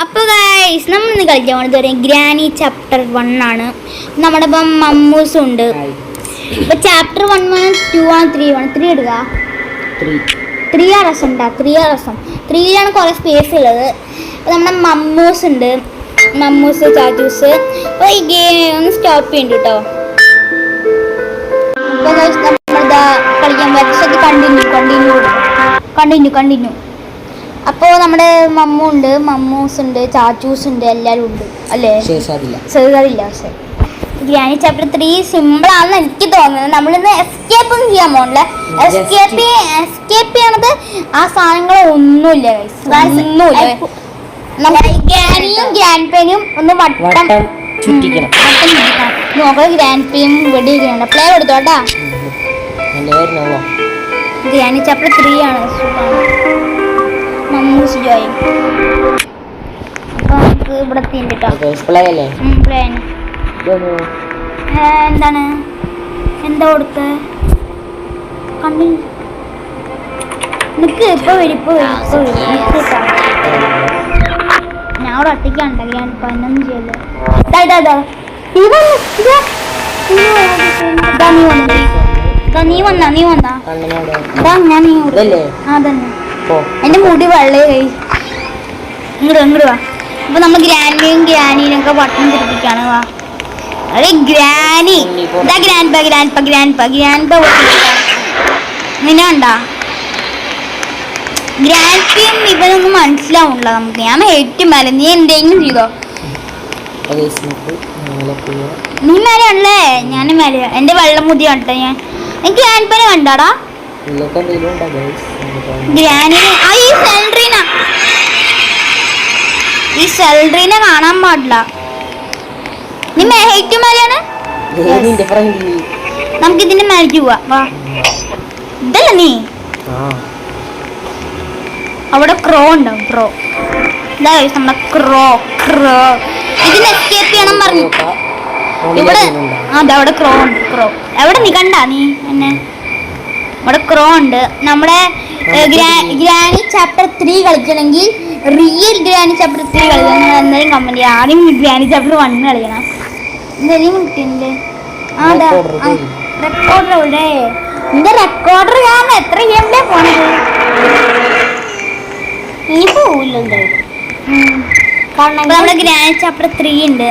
അപ്പോൾ ഗൈസ് നമ്മൾ ഇന്ന് കളിക്കാൻ പോകുന്നത് ഗ്രാനി ചാപ്റ്റർ 1 ആണ്. നമ്മുടെ ഇപ്പം മമ്മൂസ് ഉണ്ട്. ഇപ്പോൾ ചാപ്റ്റർ 1 2 3 3 എടുക്കുക. 3 ആ രസം ഉണ്ടാ. 3 ആ രസം. 3ലാണ് കുറേ സ്പേസ് ഉള്ളത്. അപ്പോൾ നമ്മുടെ മമ്മൂസ് ഉണ്ട്. മമ്മൂസ് ചാറ്റൂസ്. അപ്പോൾ ഈ ഗെയിം ഒന്ന് സ്റ്റോപ്പ് ചെയ്യണ്ട കേട്ടോ. അപ്പോൾ ഗൈസ് നമ്മളിതാ കളിക്കാൻ പറ്റും. കണ്ടിന്യൂ. അപ്പോൾ നമ്മുടെ മമ്മൂസ് ഉണ്ട്, ചാച്ചൂസ് ഉണ്ട്, എല്ലാവരും ഉണ്ട് അല്ലേ? ചെറുതില്ല. പക്ഷേ ഗ്രാനി ചാപ്റ്റർ 3 സിമ്പിൾ ആണെന്ന് എനിക്ക് തോന്നുന്നത്. നമ്മളിന്ന് എസ്കേപ്പ് ഒന്നും ചെയ്യാൻ പോകണില്ല. എസ്കേപ്പ് ചെയ്യണത് ആ സാധനങ്ങൾ ഒന്നുമില്ല. ഗ്രാനിയും ഗ്രാൻഡ് പേനും ഒന്ന് വട്ടം ചുറ്റിക്കണം. നോക്കാം. ഗ്രാൻഡ് പേയും വെടി ചെയ്യണ്ട. പ്ലേ കൊടുത്തോട്ടാ. ഗ്രാനി ചാപ്റ്റർ 3 ആണ്. മമ്മൂസ് ജോയിൻ. അപ്പോൾ നമുക്ക് ഇവിടെ എന്താണ് എന്താ കൊടുക്ക കണ്ണി നിക്ക്. ഇപ്പൊ വരും ഞാൻ അവിടെ ഒറ്റയ്ക്കാണ്. ഞാൻ പതിനൊന്നും ചെയ്യല്ലോ. നീ വന്നാ ഞാൻ അതന്നെ. എന്റെ മുടി വെള്ളേ ഇങ്ങോട്ട് വാ. അപ്പൊ നമ്മൾ ഗ്രാനീനൊക്കെ വട്ടം തിരിപ്പിക്കാണ്. വാ അതെ ഗ്രാനി. ഇതാ ഗ്രാൻഡ്പ നിന്നെ ഉണ്ടാ. ഗ്രാൻഡ്പയും ഇവനൊന്നും മനസ്സിലാവുന്നില്ല നമുക്ക്. ഞാൻ ഏറ്റവും മേലെ. നീ എന്തെങ്കിലും ചെയ്തോ? നീ മേലെയാണല്ലേ? ഞാനും മേലെ. എന്റെ വെള്ളം മുതി കണ്ടോ ഞാൻ. എനിക്ക് ഗ്രാൻഡ്പനെ കണ്ടാടാ. ഈ സെൽഡ്രീനെ കാണാൻ പാടില്ല. നീ ഹൈറ്റ് മേലെയാണ്. നമുക്ക് ഇതിന്റെ മേലേക്ക് പോവാ. ഇതല്ല നീ. അവിടെ ക്രോ ഉണ്ടാവും. നമ്മുടെ ക്രോ ഇതിന് എസ്കേപ്പ് ചെയ്യണം പറഞ്ഞു. ഇവിടെ അതവിടെ ക്രോ ഉണ്ട്. എവിടെ നീ കണ്ടാ നീ എന്നെ? ഇവിടെ ക്രോ ഉണ്ട്. നമ്മുടെ ഗ്രാനി ചാപ്റ്റർ 3 കളിക്കണമെങ്കിൽ റിയൽ ഗ്രാനി ചാപ്റ്റർ 3 കളിക്കണം. നിങ്ങൾ എന്തായാലും കമന്റ് ചെയ്യാം. ആദ്യം ഗ്രാനി ചാപ്റ്റർ 1 കളിക്കണം. എന്തെങ്കിലും കിട്ടിയില്ലേ? റെക്കോർഡർ എവിടെ? എന്റെ റെക്കോർഡർ കാരണം എത്ര ഗെയിമിലേ പോണത്. ഇനി പോവില്ല എന്തായാലും. നമ്മുടെ ഗ്രാനി ചാപ്റ്റർ 3 ഉണ്ട്.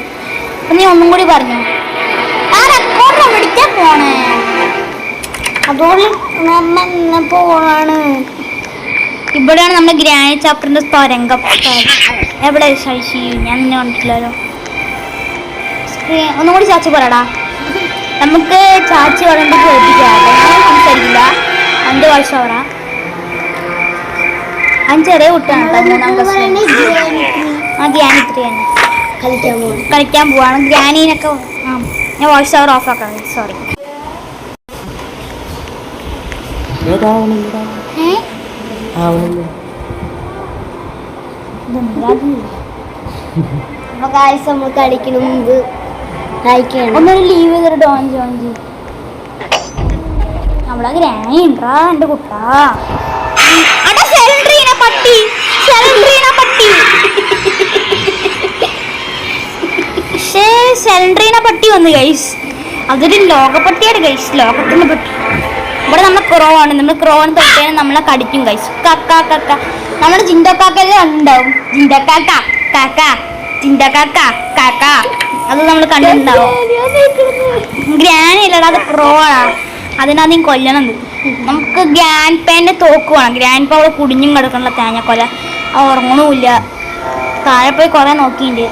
അപ്പൊ നീ ഒന്നും കൂടി പറഞ്ഞു. ആ റെക്കോർഡർ എവിടേക്കാ പോണേ? അതുകൊണ്ട് പോവാണ്. ഇവിടെയാണ് നമ്മുടെ ഗ്രാനി ചാപ്റ്ററിന്റെ തരംഗം. എവിടെ ശശി? ഞാൻ നിന്നെ കണ്ടിട്ടില്ലല്ലോ. ഒന്നും കൂടി ചാച്ചി പറയടാ. നമുക്ക് ചാച്ചി പറയേണ്ട കേൾപ്പിക്കാം. ഞാൻ സംസാരിക്കില്ല. 5 വർഷം പറ. 5 ചെറിയ കുട്ടിയാണ് കേട്ടോ. ആ ഗ്രാനി 3 ആണ്. കളിക്കാൻ പോവാണ്. ഗ്രാനീനൊക്കെ ഞാൻ വോയിസ് ഓവർ ഓഫ് ആക്കാം. സോറി. നമ്മൾ കളിക്കുന്ന മുമ്പ് ഒന്നൊരു ലീവ് ചെയ്തിട്ട് ജോയിൻ ചെയ്യും. നമ്മളെ ഗ്രാനി ഉണ്ടാ എന്റെ കുട്ടാ. സെൽഡ്രീന പട്ടി വന്നു ഗൈസ്. അതൊരു ലോകപ്പട്ടിയാണ് ഗൈസ്. ലോകത്തിന്റെ പട്ടി. ഇവിടെ നമ്മൾ ക്രോ ആണ്. നമ്മൾ ക്രോന് തൊട്ടേ നമ്മളെ കടിക്കും ഗൈസ്. കക്ക നമ്മുടെ ചിന്തക്കാക്കെല്ലാം ഉണ്ടാവും. ചിന്തക്കാക്ക അത് നമ്മൾ കണ്ടിട്ടുണ്ടാവും. ഗ്രാനി അല്ലടാ, അത് ക്രോ ആണ്. അതിനാദ്യം കൊല്ലണം. നമുക്ക് ഗ്രാൻഡ് പേന്റെ തോക്ക് വേണം. ഗ്രാൻഡ് പേ അവിടെ കുടിഞ്ഞും കിടക്കണല്ലോ തേങ്ങക്കൊല. അത് ഉറങ്ങണമില്ല. താഴെ പോയി കുറെ നോക്കിയിട്ടുണ്ട്.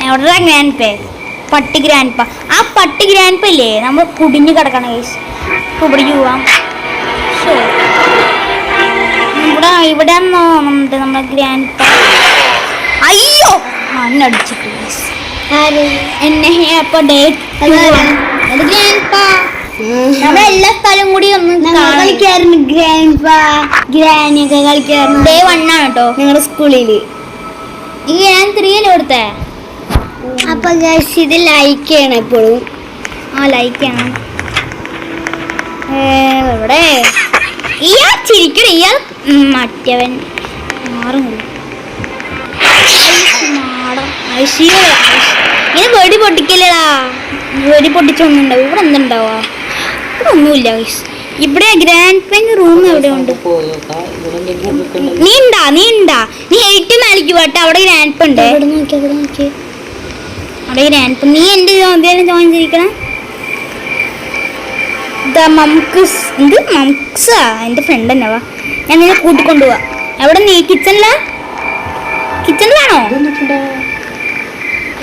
എവിടെ ഗ്രാൻഡ് പേ? പട്ടി ഗ്രാൻഡ് പ. ആ പട്ടി ഗ്രാൻഡ് പ ഇല്ലേ നമ്മൾ കുടിഞ്ഞു കിടക്കണം ഗൈസ്. ഇവിടേക്ക് പോവാം. ഇവിടെ നമ്മുടെ ഗ്രാൻഡ് പ. അയ്യോ മണ്ണടിച്ചിട്ട് എന്നെ. അപ്പൊ നമ്മളെല്ലാ സ്ഥലം കൂടി ഒന്ന് കളിക്കാറുണ്ട്. ഗ്രാനിയൊക്കെ കളിക്കാറുണ്ട്. Day 1 ആണ് കേട്ടോ ഞങ്ങളുടെ സ്കൂളില്. ഈ ഞാൻ 3 അല്ലേ കൊടുത്തേ. അപ്പൊ ഇത് ലൈക്ക് ചെയ്യണം എപ്പോഴും. ലൈക്ക് ചെയ്യണം. ഇവിടെ ഇയാൾ ചിരിക്കണം. ഇയാൾ മറ്റവൻ ഇങ്ങനെ വെടി പൊട്ടിക്കില്ലടാ. വെടി പൊട്ടിച്ചൊന്നുണ്ടാവും. ഇവിടെ എന്തുണ്ടാവാ? ഇവിടെ ഒന്നുമില്ല. ഇവിടെ ഗ്രാൻഡ് പെന്റെ റൂം എവിടെ ഉണ്ട്? നീ ഉണ്ടാ നീ 8 മേലേക്ക് പോട്ടെ. അവിടെ ഗ്രാൻഡ് പെണ്ട്. അവിടെ ഗ്രാൻഡ് പെൻ. നീ എന്റെ ജോയിൻ ചെയ്യിക്കണേ. മംക്സാ എന്റെ ഫ്രണ്ട് തന്നെവാ. ഞാൻ നിന്നെ കൂട്ടിക്കൊണ്ടുപോവാ. എവിടെ നീ? കിച്ചണിലാണോ?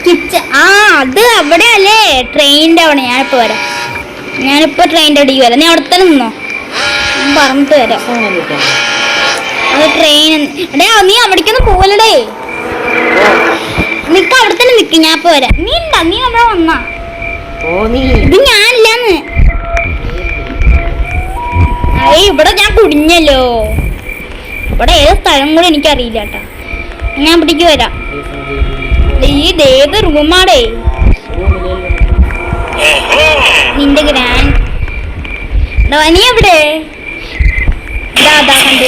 കിച്ചൺ അത് അവിടെ അല്ലേ? ട്രെയിനിന്റെ അവിടെ. ഞാനിപ്പോ ട്രെയിനിന്റെ അടിക്ക് വരാം. നീ അവിടെ തന്നെ നിന്നോ. ഞാൻ പറഞ്ഞിട്ട് വരാം. അത് ട്രെയിൻ. നീ അവിടേക്കൊന്നും പോവല്ലേ. നിക്ക് അവിടെ തന്നെ നിക്ക്. ഞാൻ ഇപ്പൊ വരാം. നീ അവിടെ വന്നാ. ഇത് ഞാനില്ലാന്ന്. ഇവിടെ ഞാൻ കുടിഞ്ഞല്ലോ. ഇവിടെ ഏത് സ്ഥലം കൂടെ എനിക്കറിയില്ല കേട്ടാ. ഞാൻ ഇവിടേക്ക് വരാം. ഏത് റൂമാടേ നിന്റെ ഗ്രാൻഡ്? നീ എവിടെ? കണ്ടു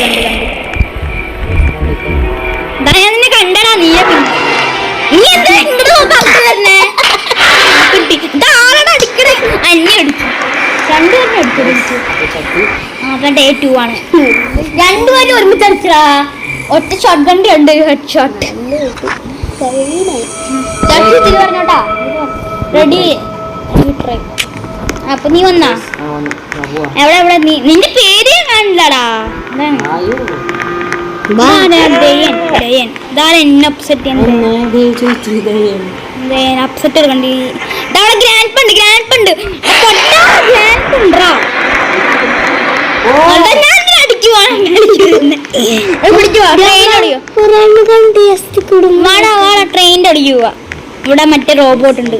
ഞാൻ നിന്നെ കണ്ടടാ. നീ എന്താ ഇങ്ങോട്ട് നോക്കാൻ തന്നെ? ആരാണ് അടിക്കണേ? അന്യ അടിച്ചു. രണ്ടുപേരും അടിച്ചു. ഡേ 2 ആണ്. രണ്ടുപേരും ഒരുമിച്ച് അടിച്ചടാ. ഒറ്റ ഷോട്ട് ഗണ്ടി ഉണ്ട്. Head shot. പറഞ്ഞോട്ടാ. റെഡി. അപ്പൊ നീ വന്നാ? എവിടെ നിന്റെ പേര് ഞാൻ കാണില്ലടാ. അപ്സെറ്റ് കണ്ടി. ഗ്രാൻഡ് പണ്ട് ട്രെയിനിന്റെ അടിക്കുക. ഇവിടെ മറ്റേ റോബോട്ട് ഉണ്ട്.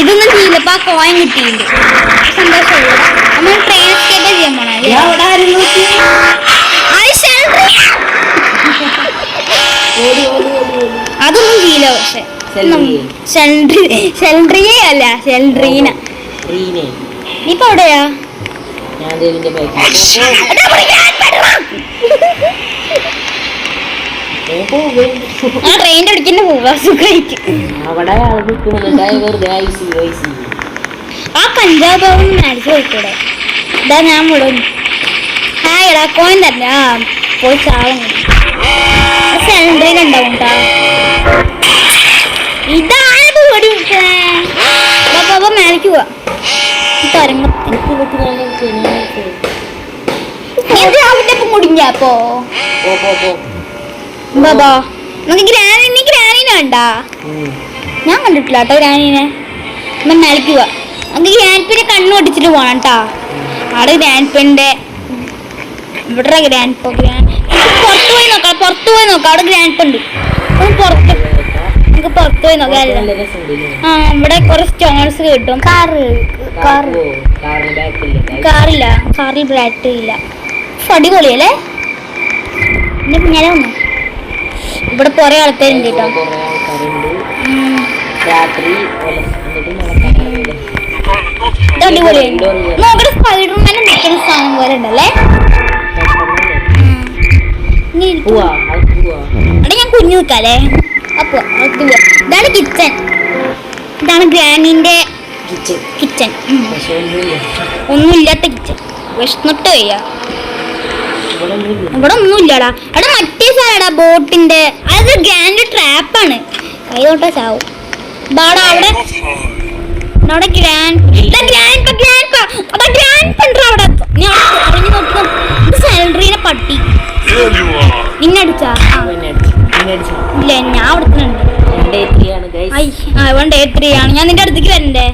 ഇതൊന്നും ചെയ്യില്ല. ഇപ്പൊ ആ കോയിൻ കിട്ടിയിട്ടുണ്ട്. സന്തോഷമുള്ള നമ്മൾ ട്രെയിൻ എസ്കേപ്പ് ചെയ്യാൻ പോണേ. അതൊന്നും ചെയ്യില്ല. പക്ഷെ ഷെൽഡ്രിയെ അല്ല, ഷെൽഡ്രീന. ഇപ്പൊ എവിടെയാ? ആ ട്രെയിനിന്റെ അടിക്കന്നെ പോവാ. സുഖമായിരിക്കും. ആ പഞ്ചാബ് മേടിച്ച് പോയിക്കൂടെ? ഇതാ ഞാൻ മുഴുവൻ. ഹായ് എടാ, കോയിൻ തന്നെ. പോയി ചാവും. സെൻട്രിയിലുണ്ടാവും കേട്ടോ. ഇതാണ് പൊടി വിട്ടേ. മേടിക്ക് പോവാ. മുടിഞ്ഞപ്പോ ബാബാ നമുക്ക് ഗ്രാനീനെ കണ്ടാ? ഞാൻ കണ്ടിട്ടില്ല കേട്ടോ ഗ്രാനീനെ. മേലേക്ക് പോവാ. നമുക്ക് ഗ്രാൻഡ് പെന്നെ കണ്ണു പൊട്ടിച്ചിട്ട് പോണം കേട്ടാ. അവിടെ ഗ്രാൻഡ് പെന്റെ ഇവിടെ ഗ്രാൻഡ് പുറത്തു പോയി നോക്കാം. അവിടെ ഗ്രാൻഡ് പെണ്ട്. നമുക്ക് പുറത്തു പോയി നോക്കാം. ഇവിടെ കുറെ സ്റ്റോൺസ് കിട്ടും. കാറില്ല. കാറിൽ ബാറ്ററി ഇല്ല. അടിപൊളിയല്ലേ? എന്റെ പിന്നാലെ വന്നു. ഇവിടെ കുറെ ആൾക്കാരുണ്ട് കേട്ടോ. അടിപൊളിയാണ്. നോക്കട്ടെ, സ്പൈഡർമാനെ നിൽക്കുന്ന സാധനം പോലെ ഉണ്ടല്ലേ? അവിടെ ഞാൻ കുഞ്ഞു നിൽക്കാല്ലേ? അപ്പൊ ഇതാണ് കിച്ചൺ. ഇതാണ് ഗ്രാനിന്റെ കിച്ചൺ. ഒന്നുമില്ലാത്ത കിച്ചൺ. വിഷ്ണുട്ട് വയ്യ. ഇവിടെ ഒന്നുമില്ലടാ. അവിടെ മറ്റേ സാധനടാ ബോട്ടിന്റെ. അത് ഗ്രാൻഡ് ട്രാപ്പാണ്. കൈ തൊട്ടാ ചാവും. അവിടെ സാലറീനെ പട്ടി നിന്നടിച്ചാ? ഇല്ല, ഞാൻ അവിടെ ഉണ്ട്. ഡേ 3 ആണ്. ഞാൻ നിന്റെ അടുത്തേക്ക് വരണ്ടേ?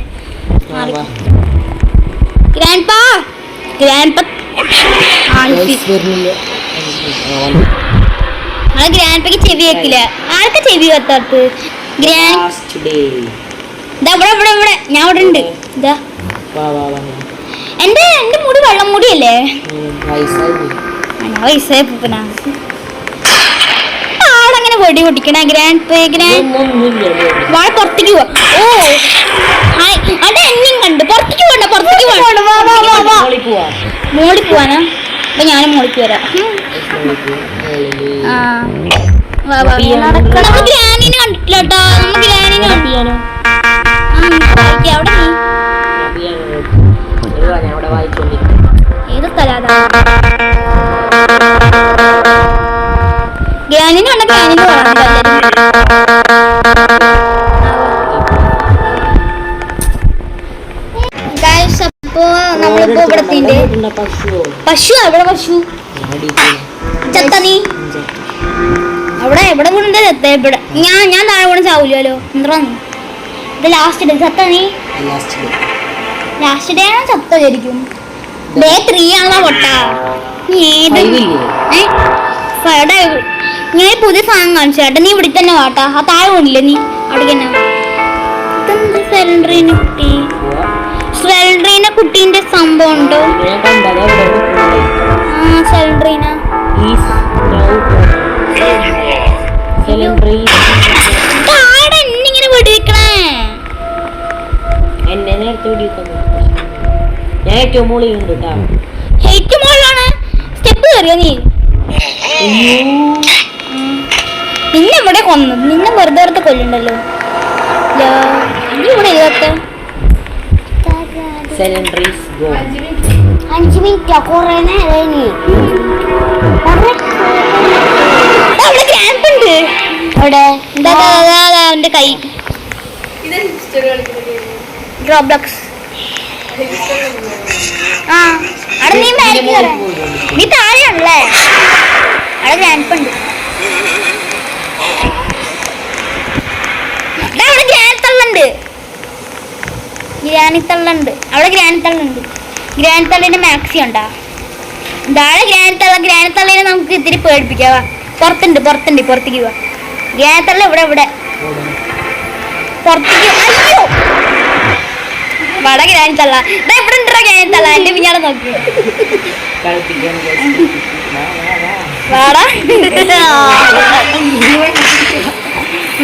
ഗ്രാൻഡ് പാ ഗ്രാൻഡ്പയ്ക്ക് ചെവി വെക്കില്ല. ആർക്കാ ചെവി വെക്കാത്ത? ഇവിടെ ഞാൻ അവിടെ ഉണ്ട്. ഇതാ എന്റെ മുടി വെള്ളം മുടിയല്ലേ? വയസ്സായ പൂപ്പനാ. ആളങ്ങനെ വെടി പൊട്ടിക്കണ ഗ്രാൻഡ് വാഴ പുറത്തേക്ക് പോവാ. ഓ അത് എന്നെയും കണ്ട്. പുറത്തേക്ക് പോകണ്ട. മോളി പോവാനാ? അപ്പൊ ഞാനും മോളിക്ക് വരാം. നമുക്ക് ഗ്രാനീനെ കണ്ടിട്ടില്ല കേട്ടോ. നമുക്ക് ഗ്രാനീനെ കണ്ടില്ല. ഏത് സ്ഥലം ഗ്രാനീനെ കണ്ട ഗ്രാനീനെ അപ്പോ നമ്മളിപ്പോ ഇവിടെ പശു എവിടെ പശു ചത്ത നീ അവിടെ എവിടെ വീണിന്റെ ചത്ത ഇവിടെ ഞാൻ താഴെ വീണ് ചാവൂലോ എന്താ ഇത് ലാസ്റ്റ് ഡേ ചത്ത നീ ലാസ്റ്റ് ഡേ ആണോ ചത്ത ശരിക്കും ഡേ 3 ആണോ പൊട്ട ഞാൻ പുതിയ സാധനം കാണിച്ചു ചേട്ടാ നീ ഇവിടെ തന്നെ വാട്ടാ ആ താഴെ വീണില്ലേ നീ അവിടെ തന്നെ സിലിണ്ടറിനെ കുട്ടി സിലിണ്ടറിനെ കുട്ടീന്റെ സംഭവം ഉണ്ടോ സിലിണ്ടറിന എന്നിങ്ങനെ വെടിവെക്കണേ എന്നെ നേരത്തെ ഞാൻ ഏറ്റവും മുകളിലുണ്ട് കേട്ടോ. ഏറ്റവും മുകളിലാണ് സ്റ്റെപ്പ് കയറിയോ നീ? നിന്നെ ഇവിടെ കൊന്നത് നിന്നെ വെറുതെ കൊല്ലുണ്ടല്ലോ. ഇവിടെ ഇതൊക്കെ 5 മിനിറ്റ് കൊറേ നേരം ക്യാമ്പുണ്ട് അവിടെ എന്റെ കൈ റോബ്ലോക്സ് ആ അവിടെ നീ താഴെയാണല്ലേ അവിടെ ക്യാമ്പുണ്ട്. അവിടെ ഗ്രാനിത്തള്ളുണ്ട് അവിടെ ഗ്രാനിത്തള്ളിന്റെ മാക്സി ഉണ്ടാ താഴെ ഗ്രാനിത്തള്ളിനെ നമുക്ക് ഇത്തിരി പേടിപ്പിക്കാവാ. പുറത്തേക്ക് പോവാ ഗ്രാനിത്തള്ള ഇവിടെ പുറത്തേക്ക് അയ്യോ വട ഗ്രാനിത്തള്ള ഇവിടെ ഉണ്ടോ ഗ്രാനിത്തള്ള എന്റെ പിന്നാലെ നോക്കി വാടാ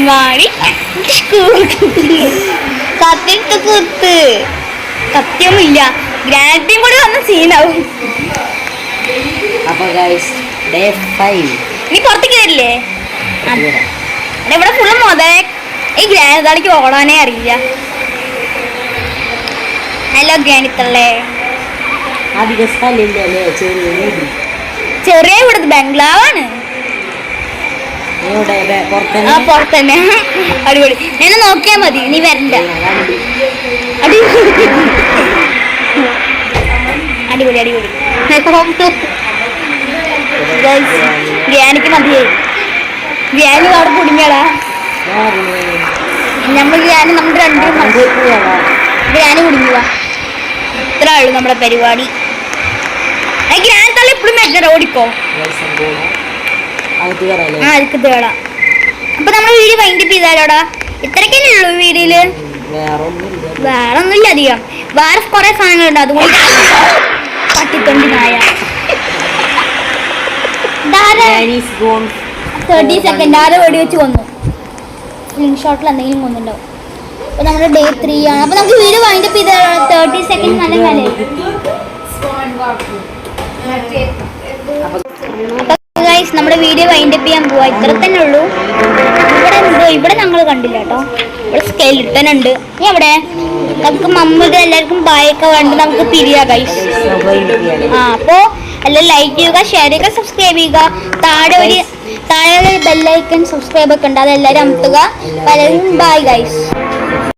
മാറി കത്തിട്ട് കുത്ത് കത്തിയൊന്നുമില്ല ഗ്രാനറ്റിയും കൂടി വന്ന സീനാവും. നീ പുറത്തേക്ക് വരില്ലേ? ഇവിടെ ഫുള്ള് മുതലേ ഈ ഗ്രാനത്താളിക്ക് ഓടാനേ അറിയില്ല. ഹലോ ഗ്രാനിത്തള്ളേ ചെറിയ ഇവിടുത്തെ ബംഗ്ലാവാണ് പുറത്തന്നെ അടിപൊളി. എന്നെ നോക്കിയാ മതി നീ വരണ്ട. അടിപൊളി ഗ്രാനിക്ക് മതിയായി. ഗ്രാനി അവിടെ കുടുങ്ങിയടാ. നമ്മുടെ രണ്ടും ഗ്രാനി കുടുങ്ങുക. ഇത്ര ഉള്ളു നമ്മുടെ പരിപാടി. ഗ്രാനി തള്ള എപ്പോഴും മെറ്റർ ഓടിക്കോ അതിക്ക് തേടാം. അപ്പൊ നമ്മുടെ വീഡിയോ വൈൻഡപ്പ് ചെയ്താലോടാ. ഇത്രക്കല്ലേ ഉള്ളൂ വീഡിയോയില്. വേറെ ഒന്നുമില്ല അധികം. വേറെ കുറെ സാധനങ്ങളുണ്ട് അതുകൊണ്ട് പട്ടിത്തൊണ്ടി നായ 30 സെക്കൻഡ് ആരെ വെടി വെച്ച് കൊന്നു. സ്ക്രീൻ ഷോട്ടിൽ എന്തെങ്കിലും കൊന്നുണ്ടാവും. അപ്പൊ നമ്മുടെ ഡേ 3 ആണ്. അപ്പൊ നമുക്ക് വീഡിയോ വൈൻഡപ്പ് ചെയ്താലോ. 30 സെക്കൻഡ് നല്ല കാലേ. നമ്മുടെ വീഡിയോ വൈൻഡപ്പ് ചെയ്യാൻ പോവാ. ഇത്ര തന്നെ ഉള്ളൂ. ഇവിടെ ഞങ്ങൾ കണ്ടില്ല കേട്ടോ. ഇവിടെ സ്കെലിട്ടൻ ഉണ്ട്. നീ എവിടെ? നമുക്ക് മമ്മൂടെ എല്ലാവർക്കും ബായൊക്കെ വേണ്ട നമുക്ക് പിരിയാ ഗൈസ്. അപ്പോ എല്ലാം ലൈക്ക് ചെയ്യുക, ഷെയർ ചെയ്യുക, സബ്സ്ക്രൈബ് ചെയ്യുക. താഴെ ബെല്ലൈക്കൺ സബ്സ്ക്രൈബ് ഒക്കെ ഉണ്ട്. അതെല്ലാവരും അമർത്തുക. പലരും ബൈ ഗൈസ്.